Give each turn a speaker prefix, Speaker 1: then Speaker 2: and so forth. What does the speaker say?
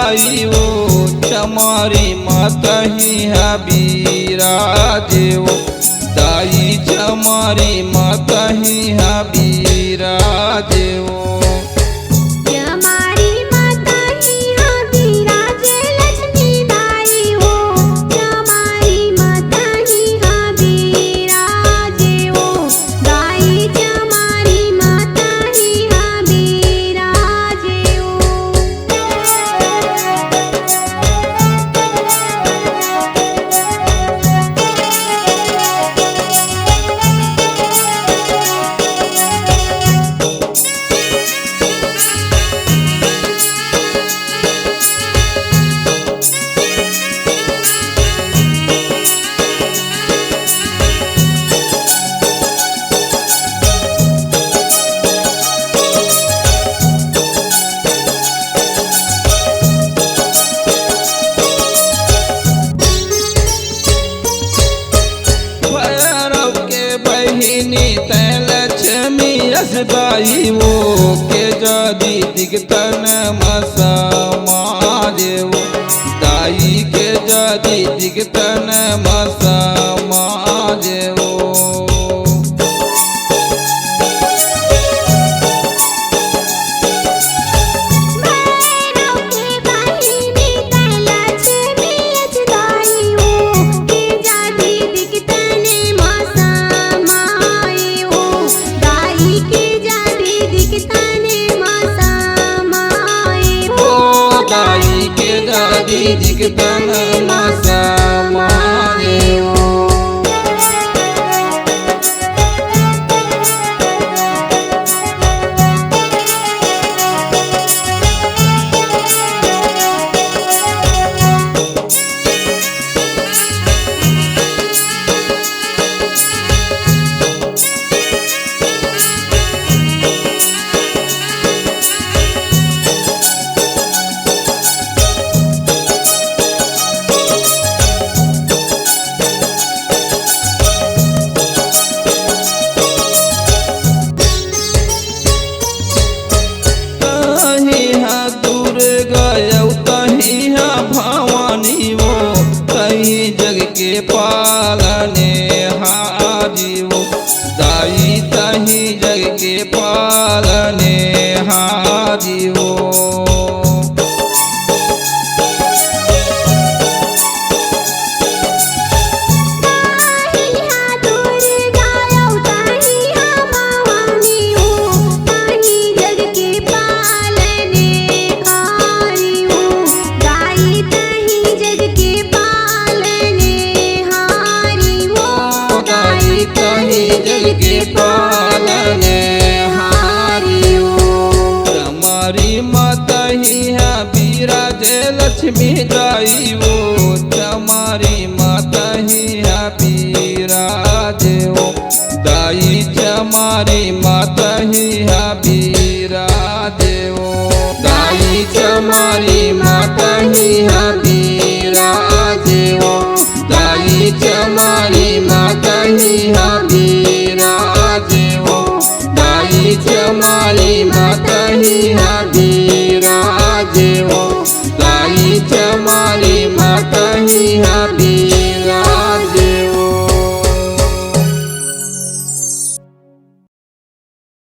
Speaker 1: दाई वो चमारी माता ही बिराजे वो दाई चमारी माता ही बिराजे वो दाई वो के जदी दिगतन मसमाजे वो दाई के जदी दिगतन मसमाजे वो दिगतन मसमाजे वो जग के पालने हारी वो दाई तही जग के पालने हारी वो जग के पालने हारी वो चमारी माता ही बिराजे लक्ष्मी दाई वो चमारी माता ही बिराजे वो दाई चमारी माता ही बिराजे वो दाई चमारी माता ही बिराजे वो दाई चमारी माता ही बिराजे वो दाई चमारी माता ही बिराजे वो दाई चमारी माता ही